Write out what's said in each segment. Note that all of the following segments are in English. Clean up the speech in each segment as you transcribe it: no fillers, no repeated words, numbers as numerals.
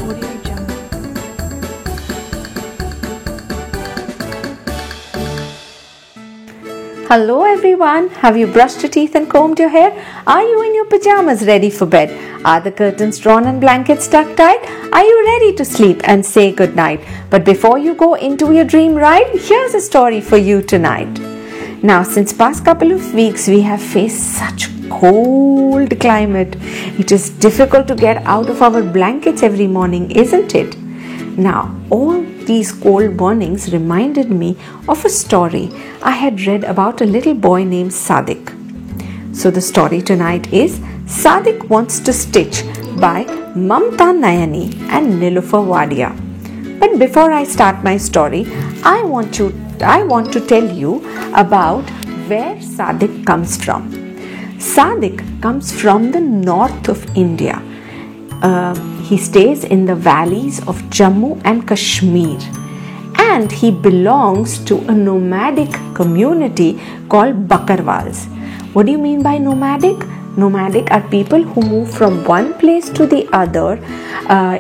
Audio Jungle. Hello everyone, have you brushed your teeth and combed your hair? Are you in your pajamas ready for bed? Are the curtains drawn and blankets tucked tight? Are you ready to sleep and say goodnight? But before you go into your dream ride, here's a story for you tonight. Now, since past couple of weeks we have faced such cold climate. It is difficult to get out of our blankets every morning, isn't it? Now, all these cold mornings reminded me of a story I had read about a little boy named Sadik. So the story tonight is Sadik Wants to Stitch by Mamta Nayani and Nilofer Wadia. But before I start my story, I want to tell you about where Sadik comes from. Sadik comes from the north of India. He stays in the valleys of Jammu and Kashmir, and he belongs to a nomadic community called Bakarwals. What do you mean by nomadic? Nomadic are people who move from one place to the other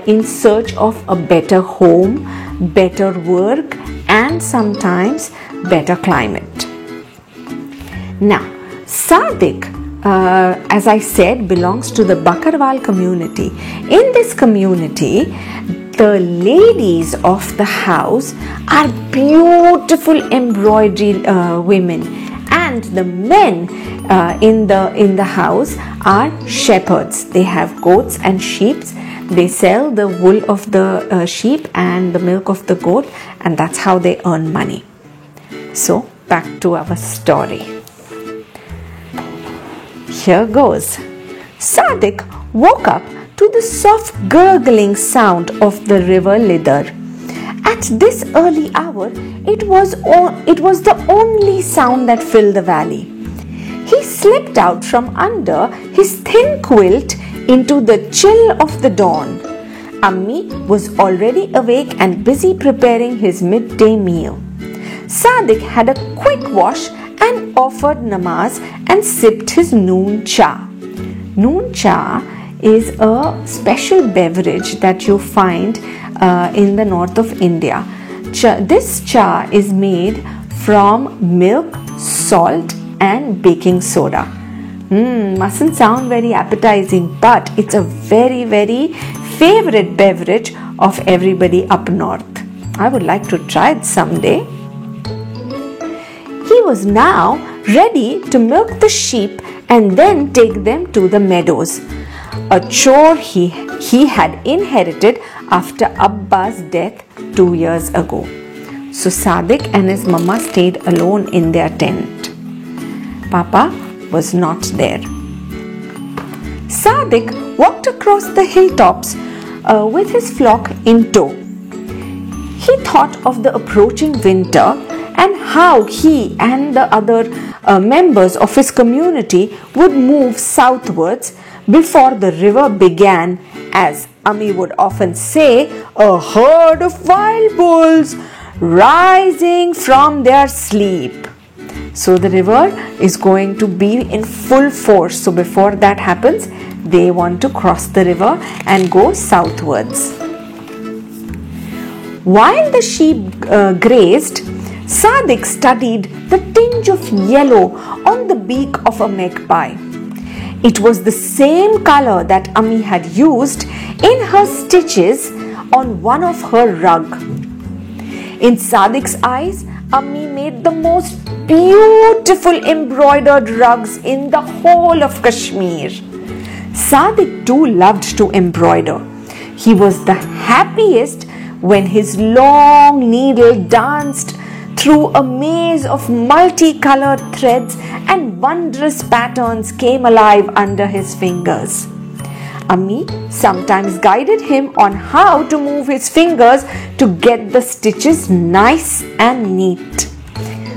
in search of a better home, better work, and sometimes better climate. Now, Sadik, as I said, belongs to the Bakarwal community. In this community, the ladies of the house are beautiful embroidery women, and the men in the house are shepherds. They have goats and sheep. They sell the wool of the sheep and the milk of the goat, and that's how they earn money. So back to our story. Here goes. Sadik woke up to the soft gurgling sound of the river Lidar. At this early hour, it was the only sound that filled the valley. He slipped out from under his thin quilt into the chill of the dawn. Ammi was already awake and busy preparing his midday meal. Sadik had a quick wash and offered namaz and sipped his noon cha. Noon cha is a special beverage that you find in the north of India. This cha is made from milk, salt and baking soda. Mustn't sound very appetizing, but it's a very, very favorite beverage of everybody up north. I would like to try it someday. He was now ready to milk the sheep and then take them to the meadows, a chore he had inherited after Abba's death 2 years ago. So Sadik and his mama stayed alone in their tent. Papa was not there. Sadik walked across the hilltops with his flock in tow. He thought of the approaching winter and how he and the other members of his community would move southwards before the river began, as Ammi would often say, a herd of wild bulls rising from their sleep. So the river is going to be in full force. So before that happens, they want to cross the river and go southwards. While the sheep grazed, Sadik studied the tinge of yellow on the beak of a magpie. It was the same color that Ammi had used in her stitches on one of her rug. In Sadik's eyes, Ammi made the most beautiful embroidered rugs in the whole of Kashmir. Sadik too loved to embroider. He was the happiest when his long needle danced through a maze of multicolored threads and wondrous patterns came alive under his fingers. Ammi sometimes guided him on how to move his fingers to get the stitches nice and neat.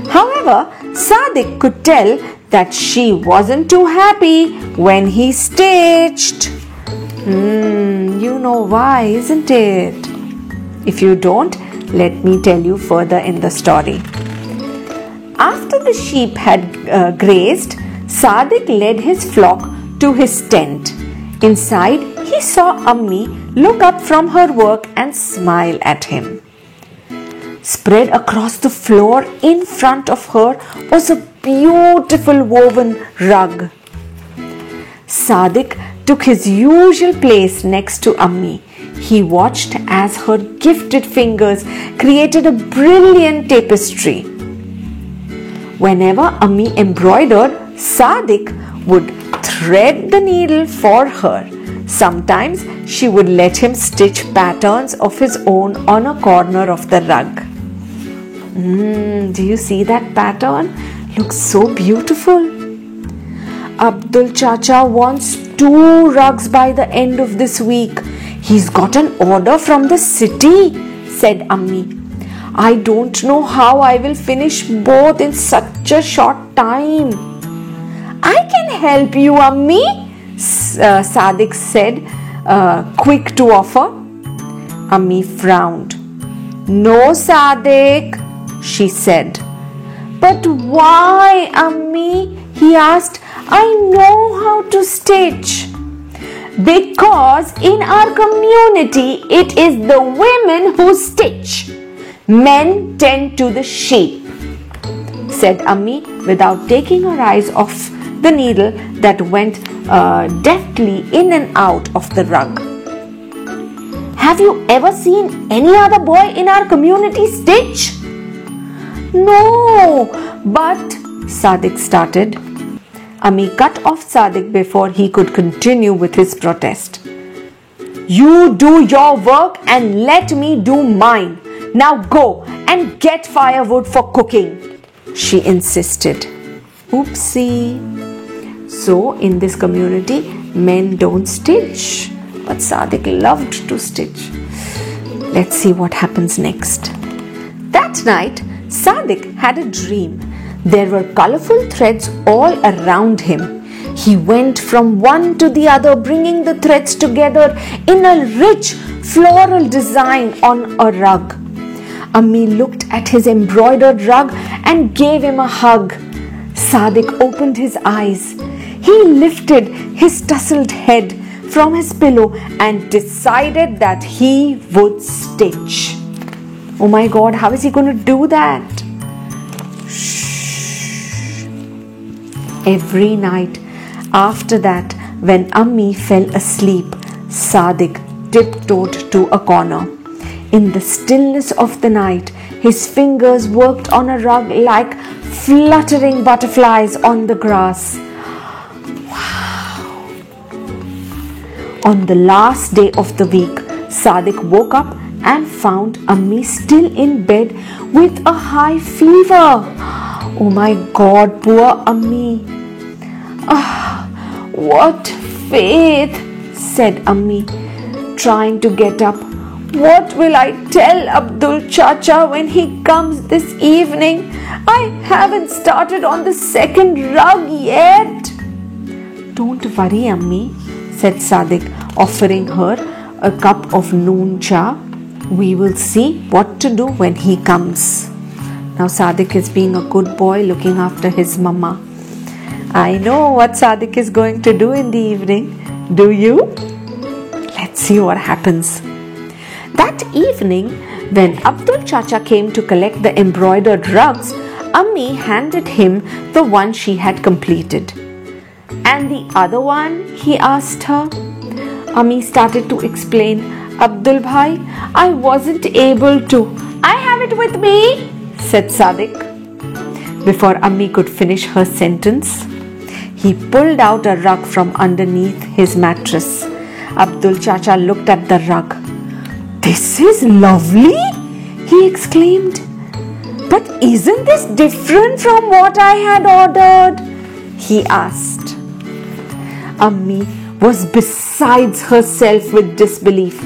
However, Sadik could tell that she wasn't too happy when he stitched. You know why, isn't it? If you don't, let me tell you further in the story. After the sheep had grazed, Sadik led his flock to his tent. Inside, he saw Ammi look up from her work and smile at him. Spread across the floor in front of her was a beautiful woven rug. Sadiq took his usual place next to Ammi. He watched as her gifted fingers created a brilliant tapestry. Whenever Ammi embroidered, Sadiq would thread the needle for her. Sometimes she would let him stitch patterns of his own on a corner of the rug. Do you see that pattern? Looks so beautiful. Abdul Chacha wants 2 rugs by the end of this week. He's got an order from the city, said Ammi. I don't know how I will finish both in such a short time. I can help you, Ammi, Sadiq said, quick to offer. Ammi frowned. No, Sadiq, she said. But why, Ammi? He asked. I know how to stitch. Because in our community, it is the women who stitch. Men tend to the shape, said Ammi without taking her eyes off the needle that went deftly in and out of the rug. Have you ever seen any other boy in our community stitch? No, but Sadiq started. Ammi cut off Sadiq before he could continue with his protest. You do your work and let me do mine. Now go and get firewood for cooking, she insisted. Oopsie. So in this community, men don't stitch, but Sadiq loved to stitch. Let's see what happens next. That night, Sadiq had a dream. There were colorful threads all around him. He went from one to the other, bringing the threads together in a rich floral design on a rug. Ammi looked at his embroidered rug and gave him a hug. Sadiq opened his eyes. He lifted his tousled head from his pillow and decided that he would stitch. Oh my God, how is he going to do that? Every night after that, when Ammi fell asleep, Sadiq tiptoed to a corner. In the stillness of the night, his fingers worked on a rug like fluttering butterflies on the grass. Wow! On the last day of the week, Sadiq woke up and found Ammi still in bed with a high fever. Oh my God, poor Ammi. What faith, said Ammi, trying to get up. What will I tell Abdul Chacha when he comes this evening? I haven't started on the second rug yet. Don't worry, Ammi, said Sadiq, offering her a cup of noon cha. We will see what to do when he comes. Now Sadiq is being a good boy, looking after his mama. I know what Sadiq is going to do in the evening. Do you? Let's see what happens. That evening, when Abdul Chacha came to collect the embroidered rugs, Ammi handed him the one she had completed. And the other one, he asked her. Ammi started to explain. Abdul Bhai, I wasn't able to. I have it with me, said Sadiq. Before Ammi could finish her sentence, he pulled out a rug from underneath his mattress. Abdul Chacha looked at the rug. This is lovely, he exclaimed. But isn't this different from what I had ordered? He asked. Ammi was besides herself with disbelief.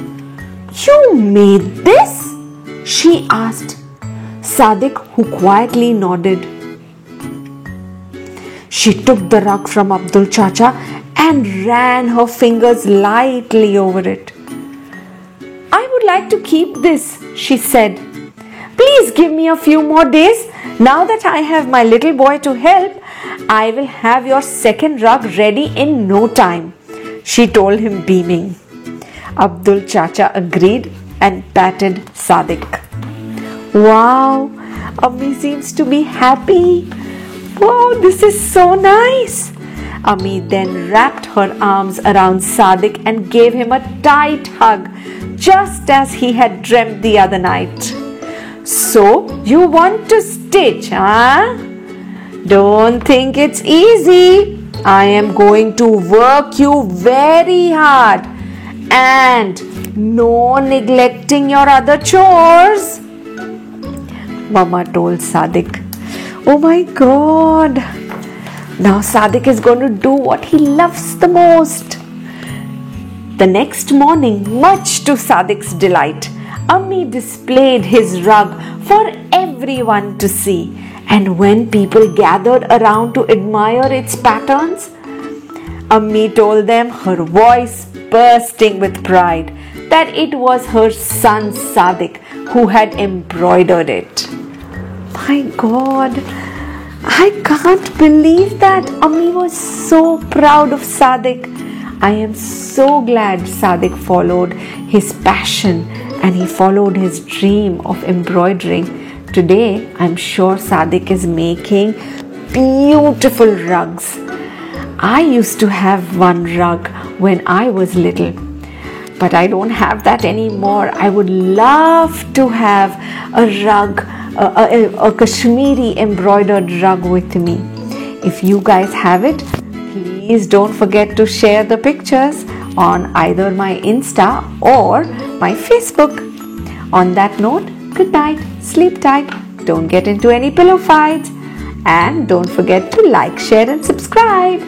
You made this? She asked. Sadiq, who quietly nodded. She took the rug from Abdul Chacha and ran her fingers lightly over it. I would like to keep this, she said. Please give me a few more days. Now that I have my little boy to help, I will have your second rug ready in no time, she told him, beaming. Abdul Chacha agreed and patted Sadiq. Wow, Ammi seems to be happy. Wow, this is so nice. Ammi then wrapped her arms around Sadiq and gave him a tight hug, just as he had dreamt the other night. So, you want to stitch, huh? Don't think it's easy. I am going to work you very hard. And no neglecting your other chores, Mama told Sadiq. Oh my God. Now Sadiq is going to do what he loves the most. The next morning, much to Sadiq's delight, Ammi displayed his rug for everyone to see. And when people gathered around to admire its patterns, Ammi told them, her voice bursting with pride, that it was her son Sadiq who had embroidered it. My God, I can't believe that Ammi was so proud of Sadiq. I am so glad Sadiq followed his passion and he followed his dream of embroidering. Today, I'm sure Sadiq is making beautiful rugs. I used to have one rug when I was little, but I don't have that anymore. I would love to have a rug, a Kashmiri embroidered rug with me. If you guys have it, please don't forget to share the pictures on either my Insta or my Facebook. On that note, good night, sleep tight, don't get into any pillow fights, and don't forget to like, share and subscribe.